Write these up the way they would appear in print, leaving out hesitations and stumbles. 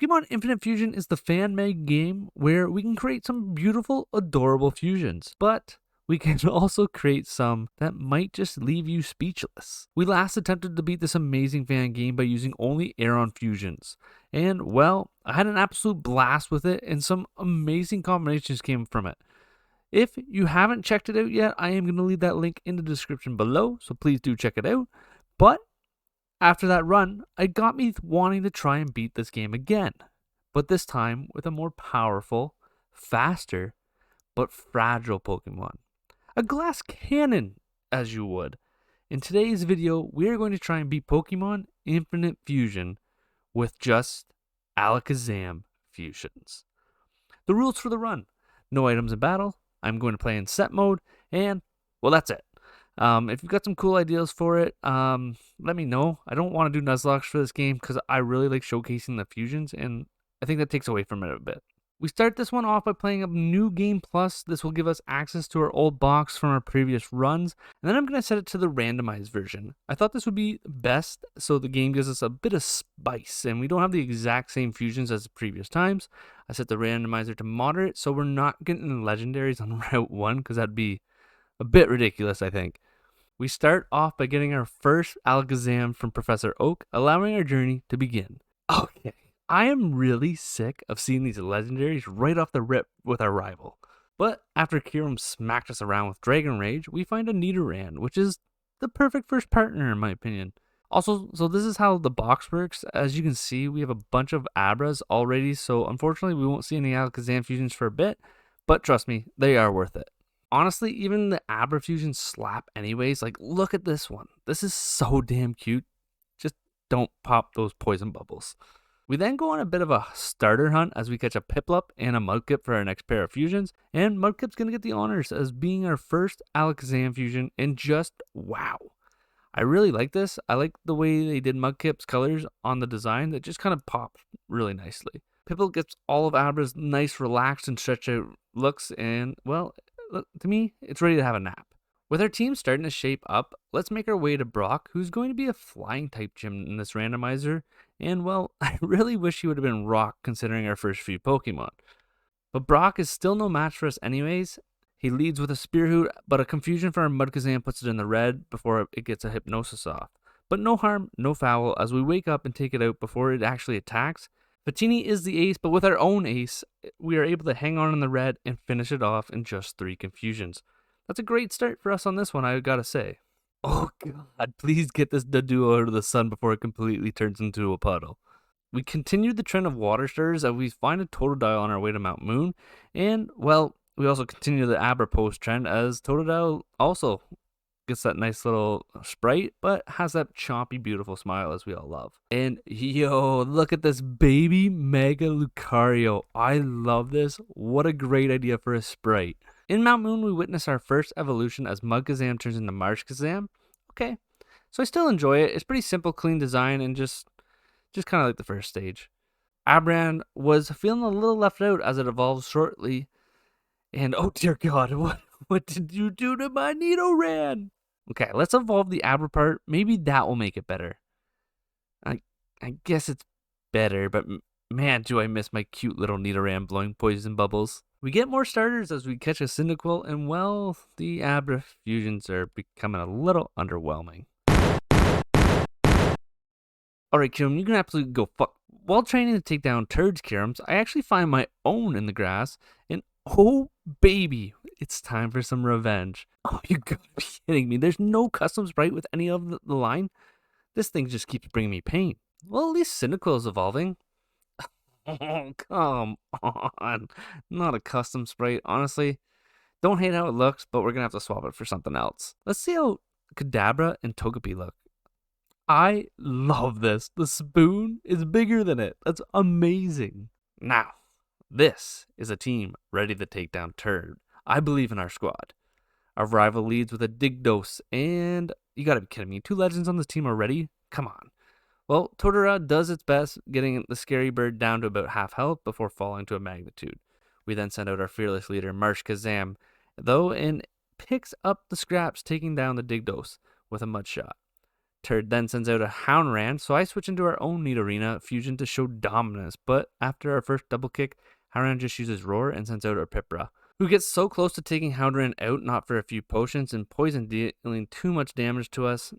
Pokemon Infinite Fusion is the fan-made game where we can create some beautiful, adorable fusions, but we can also create some that might just leave you speechless. We last attempted to beat this amazing fan game by using only Aeron fusions, and well, I had an absolute blast with it and some amazing combinations came from it. If you haven't checked it out yet, I am going to leave that link in the description below, so please do check it out. But after that run, it got me wanting to try and beat this game again, but this time with a more powerful, faster, but fragile Pokemon. A glass cannon, as you would. In today's video, we are going to try and beat Pokemon Infinite Fusion with just Alakazam fusions. The rules for the run: no items in battle, I'm going to play in set mode, and, well, that's it. If you've got some cool ideas for it, let me know. I don't want to do Nuzlocke for this game because I really like showcasing the fusions, and I think that takes away from it a bit. We start this one off by playing a new game plus. This will give us access to our old box from our previous runs, and then I'm going to set it to the randomized version. I thought this would be best so the game gives us a bit of spice, and we don't have the exact same fusions as the previous times. I set the randomizer to moderate, so we're not getting legendaries on Route 1, because that'd be a bit ridiculous, I think. We start off by getting our first Alakazam from Professor Oak, allowing our journey to begin. Okay. I am really sick of seeing these legendaries right off the rip with our rival. But after Kyurem smacked us around with Dragon Rage, we find a Nidoran, which is the perfect first partner in my opinion. Also, so this is how the box works. As you can see, we have a bunch of Abras already, so unfortunately we won't see any Alakazam fusions for a bit, but trust me, they are worth it. Honestly, even the Abra fusions slap anyways. Like, look at this one. This is so damn cute. Just don't pop those poison bubbles. We then go on a bit of a starter hunt as we catch a Piplup and a Mudkip for our next pair of fusions, and Mudkip's going to get the honors as being our first Alakazam fusion, and just wow. I really like this. I like the way they did Mudkip's colors on the design. That just kind of popped really nicely. Piplup gets all of Abra's nice relaxed and stretched out looks, and well, to me, it's ready to have a nap. With our team starting to shape up, let's make our way to Brock, who's going to be a flying type gym in this randomizer. And well, I really wish he would have been Rock considering our first few Pokemon. But Brock is still no match for us anyways. He leads with a Spear Hoot, but a confusion for our Mudkazam puts it in the red before it gets a Hypnosis off. But no harm, no foul, as we wake up and take it out before it actually attacks. Fatini is the ace, but with our own ace, we are able to hang on in the red and finish it off in just 3 confusions. That's a great start for us on this one, I gotta say. Oh god, please get this Doduo out of the sun before it completely turns into a puddle. We continue the trend of water starters as we find a Totodile on our way to Mount Moon, and well, we also continue the Abra post trend as Totodile also gets that nice little sprite, but has that chompy, beautiful smile as we all love. And yo, look at this baby Mega Lucario. I love this. What a great idea for a sprite. In Mount Moon, we witness our first evolution as Mudkazam turns into Marshkazam. Okay, so I still enjoy it. It's pretty simple, clean design, and just kind of like the first stage. Abran was feeling a little left out as it evolves shortly. And oh dear god, what did you do to my Nidoran? Okay, let's evolve the Abra part. Maybe that will make it better. I guess it's better, but man, do I miss my cute little Nidoran blowing poison bubbles. We get more starters as we catch a Cyndaquil, and well, the Abra fusions are becoming a little underwhelming. Alright, Kyurem, you can absolutely go fuck. While training to take down Turds Kyurems, I actually find my own in the grass, and oh baby, it's time for some revenge. Oh, you gotta be kidding me. There's no custom sprite with any of the line. This thing just keeps bringing me pain. Well, at least Cyndaquil is evolving. Oh, come on. Not a custom sprite, honestly. Don't hate how it looks, but we're gonna have to swap it for something else. Let's see how Kadabra and Togepi look. I love this. The spoon is bigger than it. That's amazing. Now, this is a team ready to take down Turd. I believe in our squad. Our rival leads with a Digdos, and you gotta be kidding me. 2 legends on this team already? Come on. Well, Totodile does its best, getting the scary bird down to about half health before falling to a magnitude. We then send out our fearless leader, Marshkazam, though, and picks up the scraps, taking down the Digdos with a mud shot. Turd then sends out a Houndrand, so I switch into our own Nidorina fusion to show dominance, but after our first double kick, Houndrand just uses Roar and sends out our Pipra, who gets so close to taking Houndrand out not for a few potions and poison dealing too much damage to us,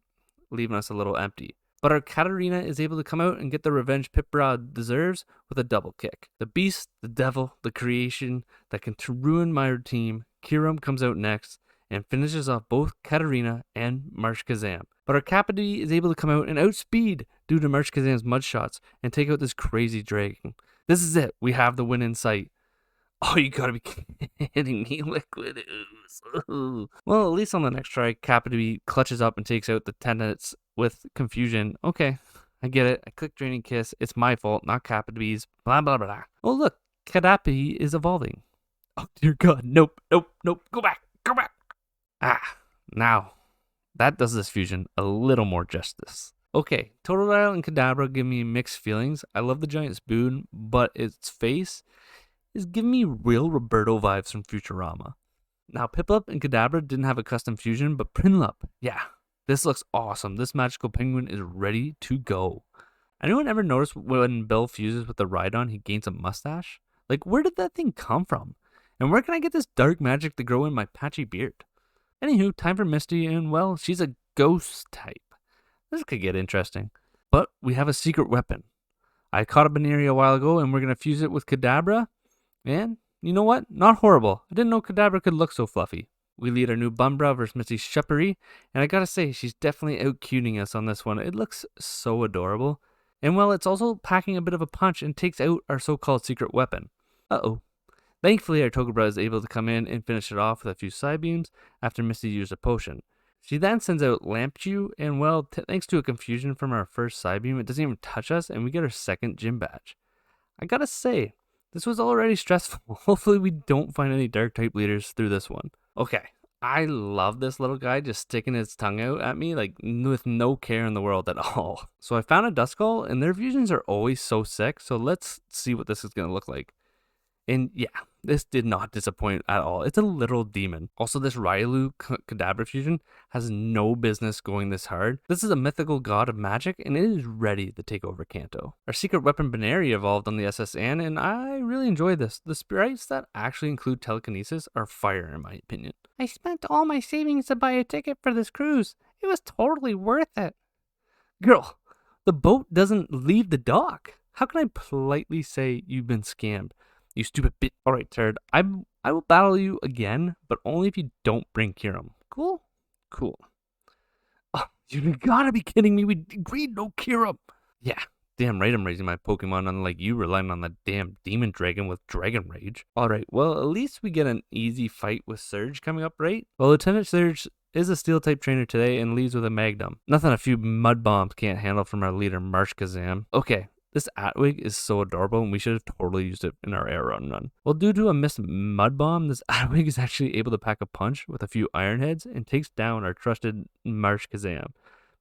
leaving us a little empty. But our Katarina is able to come out and get the revenge Pipra deserves with a double kick. The beast, the devil, the creation that can ruin my team, Kiram comes out next and finishes off both Katarina and Alakazam. But our Capidy is able to come out and outspeed due to Alakazam's mud shots and take out this crazy dragon. This is it. We have the win in sight. Oh, you gotta be kidding me, Liquid Ooze. Well, at least on the next try, Capidy clutches up and takes out the tenants with confusion. Okay, I get it. I clicked Draining Kiss. It's my fault, not Capidy's. Blah, blah, blah. Oh, look. Kadapi is evolving. Oh, dear God. Nope. Go back. Now, that does this fusion a little more justice. Okay, Totodile and Kadabra give me mixed feelings. I love the giant spoon, but its face is giving me real Roberto vibes from Futurama. Now, Piplup and Kadabra didn't have a custom fusion, but Prinlup, yeah, this looks awesome. This magical penguin is ready to go. Anyone ever notice when Bill fuses with the Rhydon, he gains a mustache? Like, where did that thing come from? And where can I get this dark magic to grow in my patchy beard? Anywho, time for Misty, and well, she's a ghost type. This could get interesting. But we have a secret weapon. I caught a Baneri a while ago, and we're going to fuse it with Kadabra. And you know what? Not horrible. I didn't know Kadabra could look so fluffy. We lead our new Bumbra versus Misty Sheppery, and I gotta say, she's definitely out-cuting us on this one. It looks so adorable. And well, it's also packing a bit of a punch and takes out our so-called secret weapon. Uh-oh. Thankfully, our Togabra is able to come in and finish it off with a few side beams after Misty used a potion. She then sends out Lampchew, and well, thanks to a confusion from our first side beam, it doesn't even touch us, and we get our second gym badge. I gotta say, this was already stressful. Hopefully we don't find any dark type leaders through this one. Okay, I love this little guy just sticking his tongue out at me like with no care in the world at all. So I found a Duskull, and their fusions are always so sick, so let's see what this is going to look like. And yeah, this did not disappoint at all. It's a literal demon. Also, this Railu Kadabra fusion has no business going this hard. This is a mythical god of magic, and it is ready to take over Kanto. Our secret weapon Baneri evolved on the SSN, and I really enjoy this. The sprites that actually include telekinesis are fire in my opinion. I spent all my savings to buy a ticket for this cruise. It was totally worth it. Girl, the boat doesn't leave the dock. How can I politely say you've been scammed? You stupid bit. Alright, Turd. I will battle you again, but only if you don't bring Kiram. Cool? Cool. Oh, you gotta be kidding me. We agreed no Kiram. Yeah, damn right I'm raising my Pokemon unlike you relying on the damn Demon Dragon with Dragon Rage. Alright, well, at least we get an easy fight with Surge coming up, right? Well, Lieutenant Surge is a Steel-type trainer today and leads with a Magnum. Nothing a few Mud Bombs can't handle from our leader, Alakazam. Okay. This Atwig is so adorable, and we should have totally used it in our air run. Well, due to a missed Mud Bomb, this Atwig is actually able to pack a punch with a few Iron Heads and takes down our trusted Alakazam.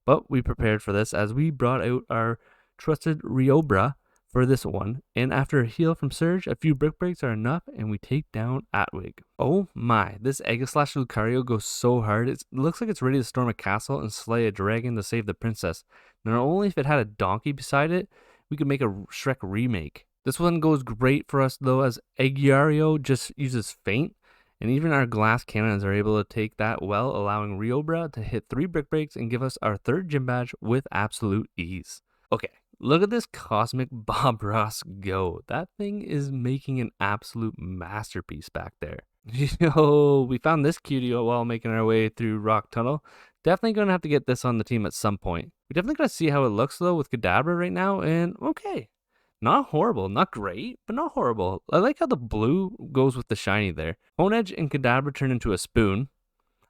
But we prepared for this as we brought out our trusted Riobra for this one, and after a heal from Surge, a few Brick Breaks are enough, and we take down Atwig. Oh my, this Aegislash Lucario goes so hard, it looks like it's ready to storm a castle and slay a dragon to save the princess. Not only if it had a donkey beside it, we could make a Shrek remake. This one goes great for us though, as Aegiario just uses Feint, and even our glass cannons are able to take that well, allowing Riobra to hit 3 Brick Breaks and give us our 3rd gym badge with absolute ease. Okay, look at this Cosmic Bob Ross go. That thing is making an absolute masterpiece back there. Yo, we found this cutie while making our way through Rock Tunnel. Definitely going to have to get this on the team at some point. We definitely got to see how it looks though with Kadabra right now, and okay. Not horrible, not great, but not horrible. I like how the blue goes with the shiny there. Honedge and Kadabra turn into a spoon.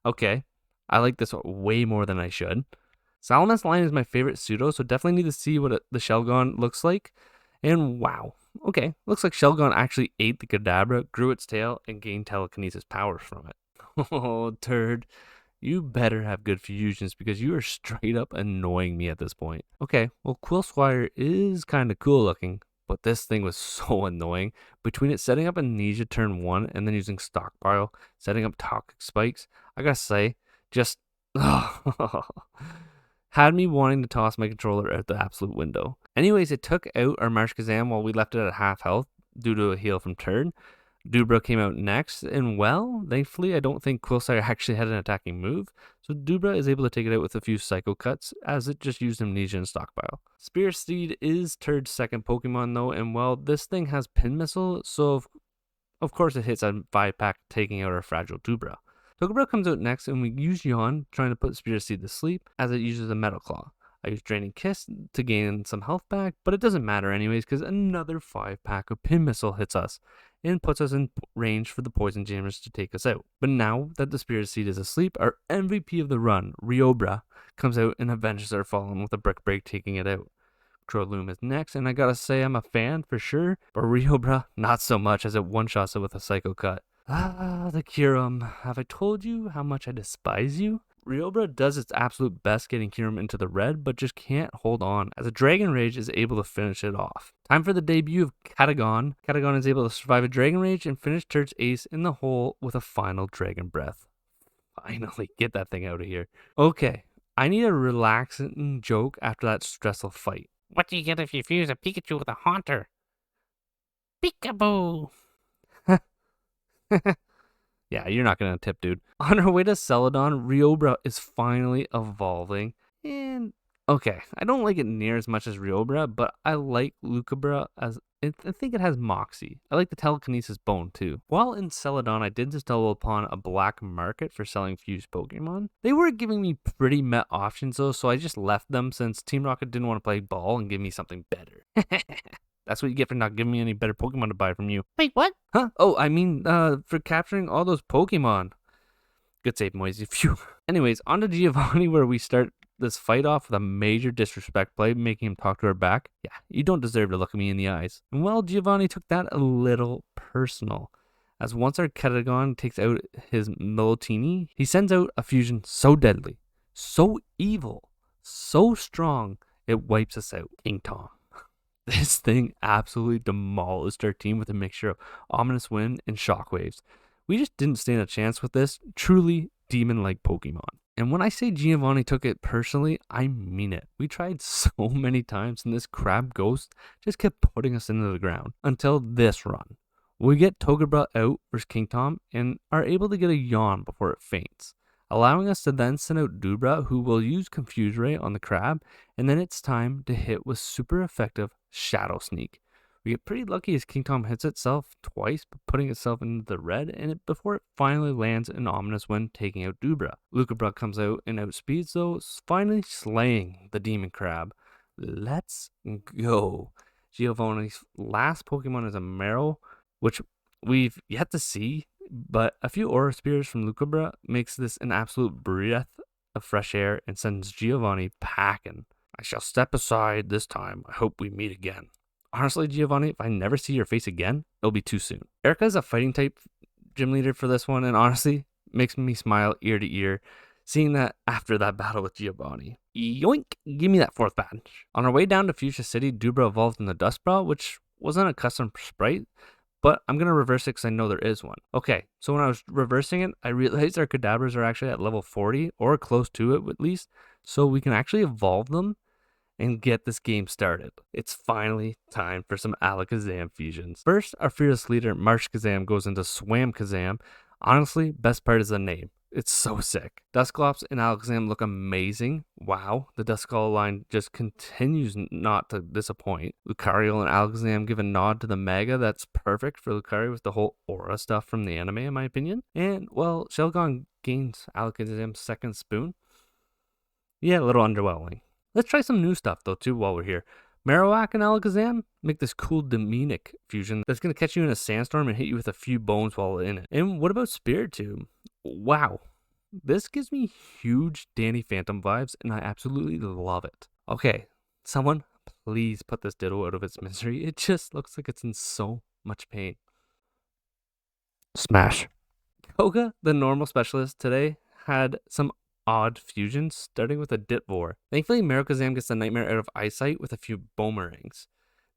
Okay, I like this way more than I should. Salamence line is my favorite pseudo, so definitely need to see what the Shelgon looks like. And wow, okay, looks like Shelgon actually ate the Kadabra, grew its tail, and gained telekinesis powers from it. Oh, Turd. You better have good fusions because you are straight up annoying me at this point. Okay, well, Quillsquire is kind of cool looking, but this thing was so annoying. Between it setting up Amnesia turn 1 and then using Stockpile, setting up Toxic Spikes, I gotta say, just... had me wanting to toss my controller out the absolute window. Anyways, it took out our Alakazam while we left it at half health due to a heal from turn. Dubra came out next, and well, thankfully I don't think Quillsire actually had an attacking move, so Dubra is able to take it out with a few Psycho Cuts, as it just used Amnesia and Stockpile. Spirit Seed is Turd's second Pokemon though, and well, this thing has Pin Missile, so of course it hits a 5-pack, taking out our fragile Dubra. Togedemaru comes out next, and we use Yawn, trying to put Spirit Seed to sleep, as it uses a Metal Claw. I use Draining Kiss to gain some health back, but it doesn't matter anyways, because another 5-pack of Pin Missile hits us, and puts us in range for the Poison Jammers to take us out. But now that the Spirit Seed is asleep, our MVP of the run, Ryobra, comes out and avenges our fallen with a Brick Break, taking it out. Crowloom is next, and I gotta say I'm a fan for sure, but Ryobra, not so much, as it one-shots it with a Psycho Cut. Ah, the Kyurem. Have I told you how much I despise you? Ryobra does its absolute best getting Kyurem into the red, but just can't hold on, as a Dragon Rage is able to finish it off. Time for the debut of Katagon. Katagon is able to survive a Dragon Rage and finish Turd's ace in the hole with a final Dragon Breath. Finally, get that thing out of here. Okay, I need a relaxing joke after that stressful fight. What do you get if you fuse a Pikachu with a Haunter? Peekaboo! Yeah, you're not going to tip, dude. On our way to Celadon, Ryobra is finally evolving. And, okay, I don't like it near as much as Ryobra, but I like Lucabra as... I think it has Moxie. I like the Telekinesis Bone, too. While in Celadon, I did stumble upon a black market for selling fused Pokemon. They were giving me pretty met options, though, so I just left them since Team Rocket didn't want to play ball and give me something better. That's what you get for not giving me any better Pokemon to buy from you. Wait, what? Huh? Oh, I mean, for capturing all those Pokemon. Good save, Moisey. Phew. Anyways, on to Giovanni, where we start this fight off with a major disrespect play, making him talk to her back. Yeah, you don't deserve to look at me in the eyes. And well, Giovanni took that a little personal, as once our Katagon takes out his Milotini, he sends out a fusion so deadly, so evil, so strong, it wipes us out. King Tom. This thing absolutely demolished our team with a mixture of Ominous Wind and Shockwaves. We just didn't stand a chance with this truly demon-like Pokemon. And when I say Giovanni took it personally, I mean it. We tried so many times, and this crab ghost just kept putting us into the ground. Until this run. We get Togedemaru out versus King Tom and are able to get a Yawn before it faints, allowing us to then send out Dubra, who will use Confuse Ray on the crab, and then it's time to hit with super effective Shadow Sneak. We get pretty lucky as King Tom hits itself twice, putting itself into the red, and before it finally lands an Ominous Wind, taking out Dubra. Lucabra comes out and outspeeds, though, finally slaying the Demon Crab. Let's go. Giovanni's last Pokemon is a Marrow, which we've yet to see, but a few Aura Spears from Lucabra makes this an absolute breath of fresh air and sends Giovanni packing. I shall step aside this time. I hope we meet again. Honestly, Giovanni, if I never see your face again, it'll be too soon. Erica is a fighting type gym leader for this one, and honestly, makes me smile ear to ear, seeing that after that battle with Giovanni. Yoink! Give me that 4th badge. On our way down to Fuchsia City, Dubra evolved in the Dustbra, which wasn't a custom sprite, but I'm going to reverse it because I know there is one. Okay, so when I was reversing it, I realized our Kadabras are actually at level 40, or close to it at least, so we can actually evolve them and get this game started. It's finally time for some Alakazam fusions. First, our fearless leader, Marshkazam, goes into Swamkazam. Honestly, best part is the name. It's so sick. Dusclops and Alakazam look amazing. Wow, the Duskull line just continues not to disappoint. Lucario and Alakazam give a nod to the Mega. That's perfect for Lucario with the whole aura stuff from the anime, in my opinion. And, well, Shelgon gains Alakazam's second spoon. Yeah, a little underwhelming. Let's try some new stuff, though, too, while we're here. Marowak and Alakazam make this cool demonic fusion that's going to catch you in a sandstorm and hit you with a few bones while in it. And what about Spiritomb? Wow. This gives me huge Danny Phantom vibes, and I absolutely love it. Okay, someone please put this Ditto out of its misery. It just looks like it's in so much pain. Smash. Koga, the normal specialist today, had some odd fusions, starting with a Ditvor. Thankfully, Marokazam gets the Nightmare out of eyesight with a few Boomerangs.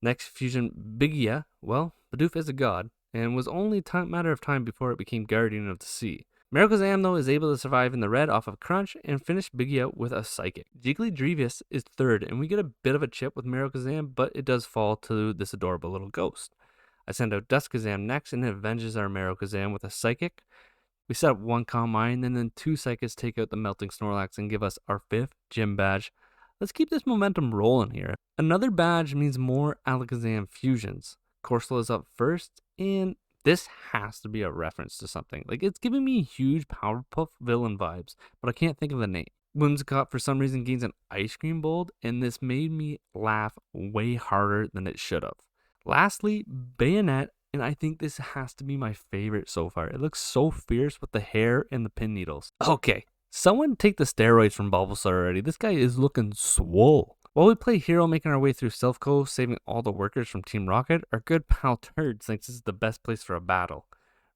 Next fusion, Bigia. Well, Bidoof is a god, and was only a matter of time before it became Guardian of the Sea. Alakazam, though, is able to survive in the red off of Crunch and finish Biggie out with a Psychic. Jiggly is third, and we get a bit of a chip with Alakazam, but it does fall to this adorable little ghost. I send out Duskazam next, and it avenges our Alakazam with a Psychic. We set up one Calm Mind, and then two Psychics take out the Melting Snorlax and give us our 5th Gym Badge. Let's keep this momentum rolling here. Another badge means more Alakazam fusions. Corsola is up first, and this has to be a reference to something. Like, it's giving me huge Powerpuff villain vibes, but I can't think of the name. Whimsicott, for some reason, gains an ice cream bolt, and this made me laugh way harder than it should have. Lastly, Bayonet, and I think this has to be my favorite so far. It looks so fierce with the hair and the pin needles. Okay, someone take the steroids from Bulbasaur already. This guy is looking swole. While we play hero, making our way through Silph Co, saving all the workers from Team Rocket, our good pal Turd thinks this is the best place for a battle.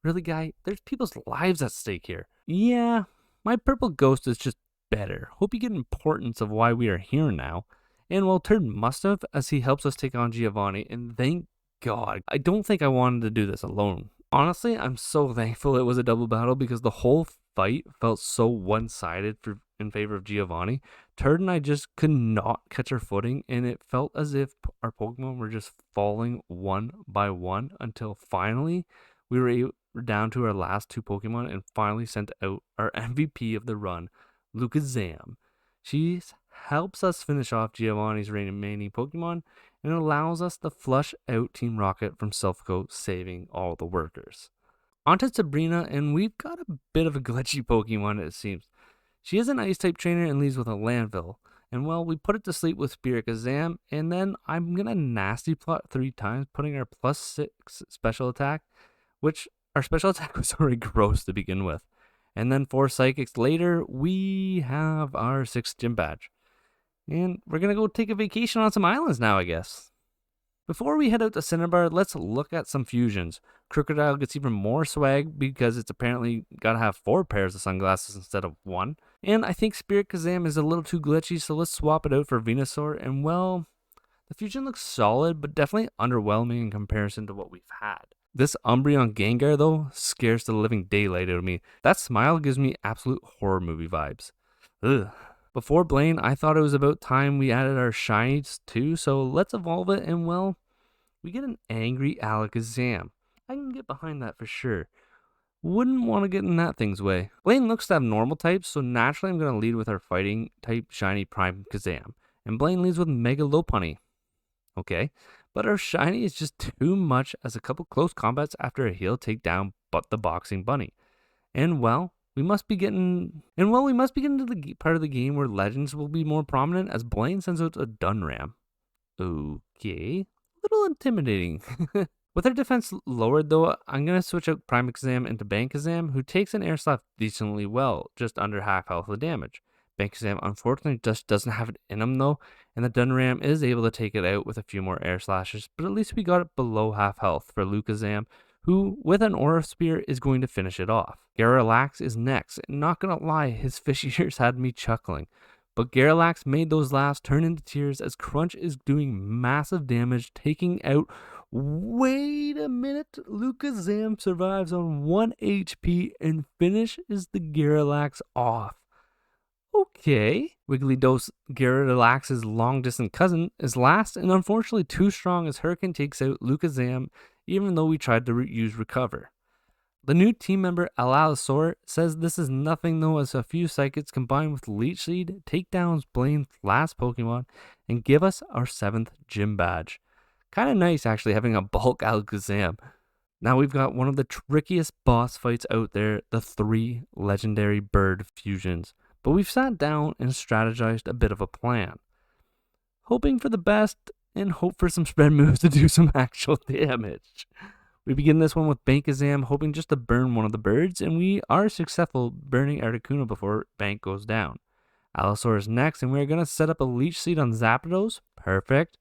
Really, guy? There's people's lives at stake here. Yeah, my purple ghost is just better. Hope you get importance of why we are here now. And well, Turd must have, as he helps us take on Giovanni, and thank God. I don't think I wanted to do this alone. Honestly, I'm so thankful it was a double battle because the whole fight felt so one-sided in favor of Giovanni. Turd and I just could not catch our footing, and it felt as if our Pokemon were just falling one by one until finally we were down to our last two Pokemon and finally sent out our MVP of the run, Alakazam. She helps us finish off Giovanni's remaining Pokemon and allows us to flush out Team Rocket from Silph Co, saving all the workers. Onto Sabrina, and we've got a bit of a glitchy Pokemon, it seems. She is an Ice-type trainer and leads with a Landville. And well, we put it to sleep with Spirit Kazam, and then I'm gonna nasty plot 3 times, putting our +6 special attack, which our special attack was already gross to begin with. And then 4 Psychics later, we have our 6th Gym Badge. And we're going to go take a vacation on some islands now, I guess. Before we head out to Cinnabar, let's look at some fusions. Crocodile gets even more swag because it's apparently got to have 4 pairs of sunglasses instead of 1. And I think Spirit Kazam is a little too glitchy, so let's swap it out for Venusaur. And well, the fusion looks solid, but definitely underwhelming in comparison to what we've had. This Umbreon Gengar, though, scares the living daylight out of me. That smile gives me absolute horror movie vibes. Ugh. Before Blaine, I thought it was about time we added our shinies too, so let's evolve it, and well, we get an angry Alakazam. I can get behind that for sure. Wouldn't want to get in that thing's way. Blaine looks to have normal types, so naturally I'm going to lead with our fighting type shiny Prime Kazam. And Blaine leads with Mega Lopunny. Okay, but our shiny is just too much as a couple close combats after a heal takedown but the boxing bunny. And well, we must be getting to the part of the game where legends will be more prominent as Blaine sends out a Dunram. Okay, a little intimidating. With our defense lowered though, I'm going to switch out Primekazam into Bankazam, who takes an Air Slash decently well, just under half health of damage. Bankazam unfortunately just doesn't have it in him though, and the Dunram is able to take it out with a few more Air Slashes, but at least we got it below half health for Alakazam, who, with an Aura Spear, is going to finish it off. Garrulax is next, and not gonna lie, his fish ears had me chuckling. But Garrulax made those laughs turn into tears as Crunch is doing massive damage, taking out... Wait a minute, Alakazam survives on 1 HP and finishes the Garrulax off. Okay. Wigglytuff's Garrulax's long-distance cousin is last and unfortunately too strong as Hurricane takes out Alakazam even though we tried to use Recover. The new team member Alakazam says this is nothing though as a few Psychics combined with Leech Seed take down Blaine's last Pokemon and give us our 7th Gym Badge. Kind of nice actually having a bulk Alakazam. Now we've got one of the trickiest boss fights out there, the 3 legendary bird fusions. But we've sat down and strategized a bit of a plan. Hoping for the best and hope for some spread moves to do some actual damage. We begin this one with Bankazam, hoping just to burn one of the birds, and we are successful burning Articuno before Bank goes down. Allosaur is next, and we're going to set up a Leech Seed on Zapdos. Perfect.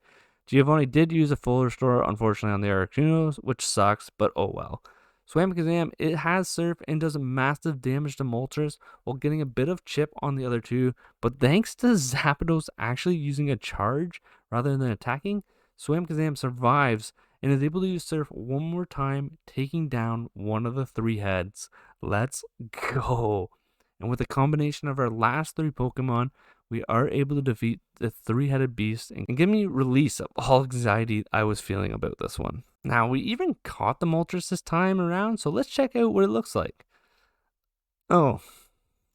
Giovanni did use a full restore, unfortunately, on the Articunos, which sucks, but oh well. Swampkazam, it has Surf and does massive damage to Moltres while getting a bit of chip on the other two, but thanks to Zapdos actually using a charge rather than attacking, Swampkazam survives and is able to use Surf one more time, taking down one of the 3 heads. Let's go. And with a combination of our last 3 Pokemon, we are able to defeat the 3-headed beast and give me release of all anxiety I was feeling about this one. Now, we even caught the Moltres this time around, so let's check out what it looks like. Oh,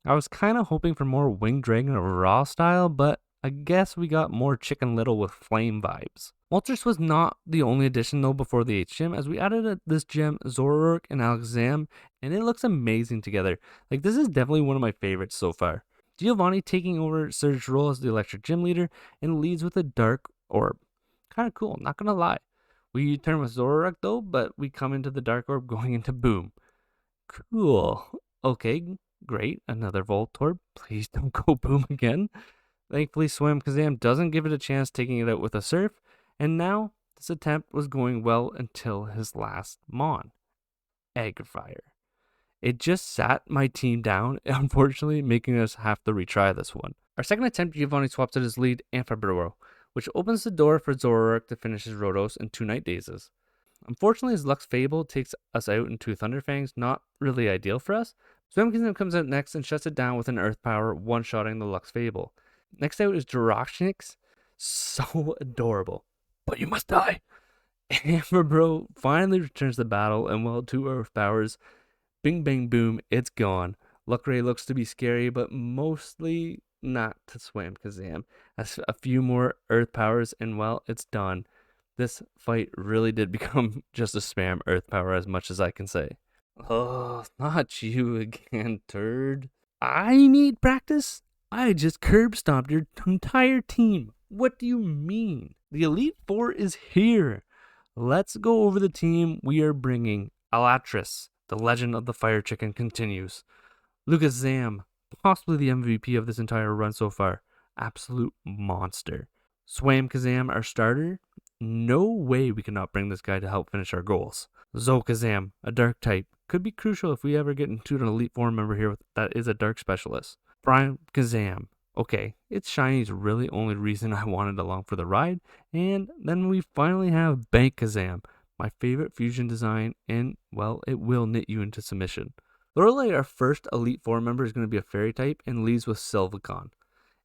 I was kind of hoping for more Winged Dragon or Raw style, but I guess we got more Chicken Little with flame vibes. Moltres was not the only addition though before the H gym, as we added this gem Zoroark and Alakazam, and it looks amazing together. Like, this is definitely one of my favorites so far. Giovanni taking over Surge's role as the electric gym leader and leads with a dark orb. Kind of cool, not gonna lie. We turn with Zoroark though, but we come into the dark orb going into Boom. Cool. Okay, great. Another Voltorb. Please don't go Boom again. Thankfully, Swamkazam doesn't give it a chance, taking it out with a Surf, and now this attempt was going well until his last Mon, Egg Fire. It just sat my team down, unfortunately making us have to retry this one. Our second attempt, Giovanni swaps out his lead, Amphibarrow, which opens the door for Zoroark to finish his Rotos in 2 Night Dazes. Unfortunately, his Lux Fable takes us out in 2 Thunderfangs, not really ideal for us. Swamkazam comes out next and shuts it down with an Earth Power, one-shotting the Lux Fable. Next out is Doroxynix, so adorable, but you must die. Amphibarrow finally returns to battle, and while 2 Earth Powers, bing bang boom, it's gone. Luckray looks to be scary, but mostly not to Swamkazam. As a few more Earth Powers, and well, it's done. This fight really did become just a spam Earth Power, as much as I can say. Oh, not you again, turd. I need practice? I just curb stomped your entire team. What do you mean? The Elite Four is here. Let's go over the team we are bringing. Alatris, the legend of the fire chicken, continues. Alakazam, possibly the MVP of this entire run so far. Absolute monster. Swamkazam, our starter. No way we cannot bring this guy to help finish our goals. Zolkazam, a dark type. Could be crucial if we ever get into an Elite Four member here that is a dark specialist. Prime Kazam. Okay, its shiny's really only reason I wanted along for the ride. And then we finally have Bank Kazam, my favorite fusion design, and well, it will knit you into submission. Lorelei, our first Elite Four member, is going to be a fairy type and leads with Silvicon.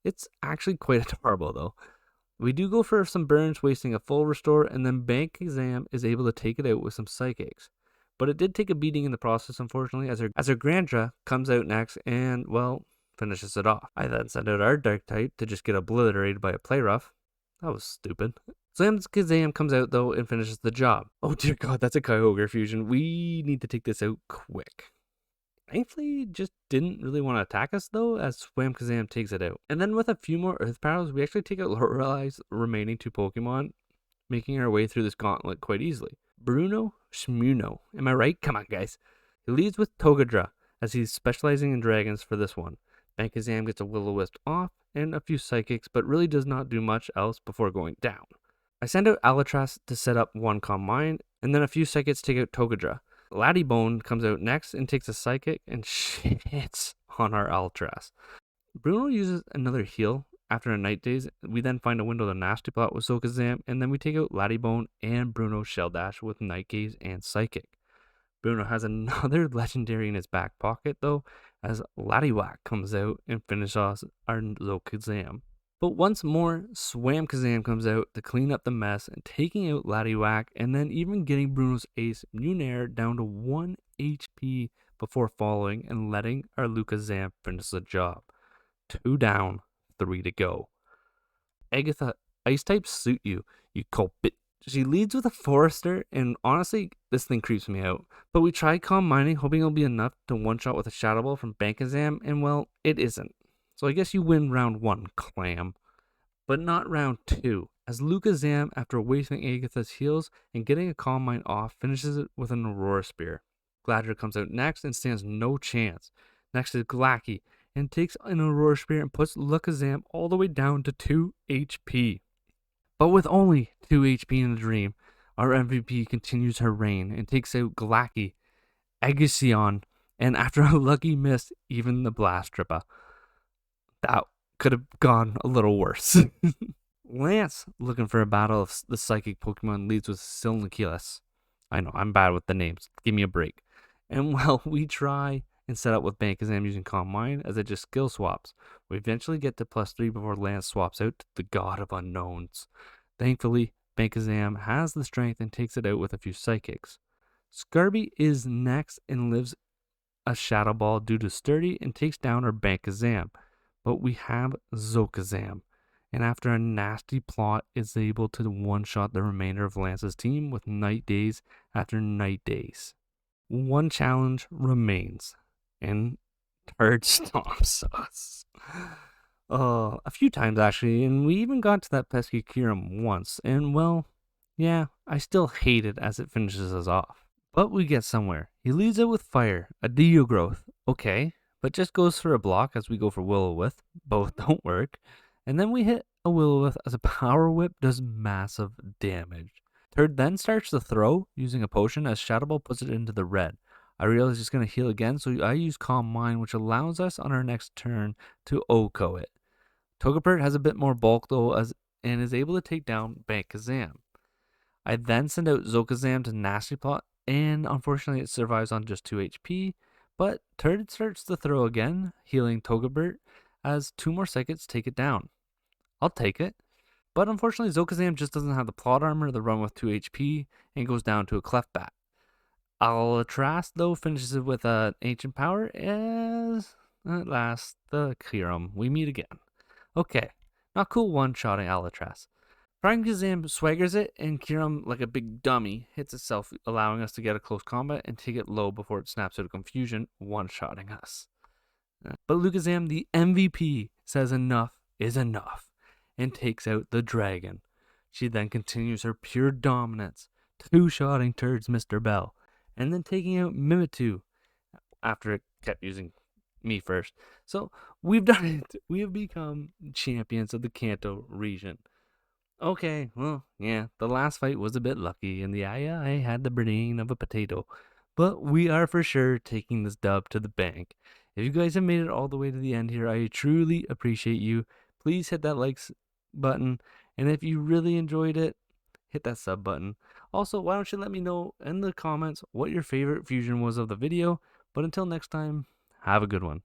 It's actually quite adorable though. We do go for some burns, wasting a full restore, and then Bank Exam is able to take it out with some psychics. But it did take a beating in the process, unfortunately, as our Grandra comes out next and, well, finishes it off. I then send out our Dark type to just get obliterated by a Play Rough. That was stupid. Kazam comes out though and finishes the job. Oh dear god, that's a Kyogre fusion. We need to take this out quick. Thankfully, just didn't really want to attack us though, as Swamkazam takes it out. And then with a few more Earth Powers, we actually take out Lorelei's remaining 2 Pokemon, making our way through this gauntlet quite easily. Bruno Shmuno. Am I right? Come on, guys. He leads with Togadra, as he's specializing in dragons for this one. Bankazam gets a Will-O-Wisp off, and a few Psychics, but really does not do much else before going down. I send out Alatras to set up one Calm Mind, and then a few Psychics take out Togadra. Laddybone comes out next and takes a Psychic and shits on our Alatras. Bruno uses another heal after a Night Daze. We then find a window to Nasty Plot with Zolkazam, and then we take out Laddybone and Bruno Shell Dash with Night Gaze and Psychic. Bruno has another legendary in his back pocket though, as Laddywhack comes out and finishes off our Zolkazam. But once more, Swamkazam comes out to clean up the mess and taking out Laddywhack, and then even getting Bruno's ace Munair down to 1 HP before falling and letting our Alakazam finish the job. 2 down, 3 to go. Agatha, ice types suit you, you culprit. She leads with a Forester, and honestly, this thing creeps me out. But we try Calm Mining, hoping it'll be enough to one-shot with a Shadow Ball from Bankazam, and well, it isn't. So I guess you win round 1, Clam. But not round 2, as Alakazam, after wasting Agatha's heals and getting a Calm Mind off, finishes it with an Aurora Spear. Gladra comes out next and stands no chance. Next is Glacky, and takes an Aurora Spear and puts Alakazam all the way down to 2 HP. But with only 2 HP in the dream, our MVP continues her reign and takes out Glacky, Agusion, and after a lucky miss, even the Blast Tripper. That could have gone a little worse. Lance, looking for a battle of the psychic Pokemon, leads with Silph. I know, I'm bad with the names. Give me a break. And while we try and set up with Alakazam using Calm Mind as it just skill swaps, we eventually get to +3 before Lance swaps out to the God of Unknowns. Thankfully, Alakazam has the strength and takes it out with a few psychics. Scarby is next and lives a Shadow Ball due to Sturdy and takes down our Alakazam. But we have Zokazam, and after a nasty plot, is able to one-shot the remainder of Lance's team with Night Days after Night Days. One challenge remains, and Turd stomps us. A few times actually, and we even got to that pesky Kyurem once, and well, yeah, I still hate it as it finishes us off. But we get somewhere. He leads it with fire, a Dio growth, okay, but just goes for a block as we go for Will-O-Wisp. Both don't work. And then we hit a Will-O-Wisp as a Power Whip does massive damage. Turd then starts to throw using a potion as Shadow Ball puts it into the red. I realize he's going to heal again, so I use Calm Mind, which allows us on our next turn to OHKO it. Togepert has a bit more bulk though, and is able to take down Alakazam. I then send out Zokazam to Nasty Plot, and unfortunately it survives on just 2 HP, but Turd starts to throw again, healing Togepert, as 2 more psychics take it down. I'll take it, but unfortunately Zokazam just doesn't have the plot armor to run with 2 HP, and goes down to a Clefbat. Alakazam though finishes it with an Ancient Power, as at last the Kyurem. We meet again. Okay, not cool one-shotting Alakazam. Alakazam swaggers it, and Kyurem, like a big dummy, hits itself, allowing us to get a close combat and take it low before it snaps out of confusion, one-shotting us. But Alakazam, the MVP, says enough is enough, and takes out the dragon. She then continues her pure dominance, two-shotting Turd's Mr. Bell, and then taking out Mimikyu, after it kept using me first. So we've done it. We have become champions of the Kanto region. Okay, well, yeah, the last fight was a bit lucky, and I had the brain of a potato. But we are for sure taking this dub to the bank. If you guys have made it all the way to the end here, I truly appreciate you. Please hit that button, and if you really enjoyed it, hit that sub button. Also, why don't you let me know in the comments what your favorite fusion was of the video. But until next time, have a good one.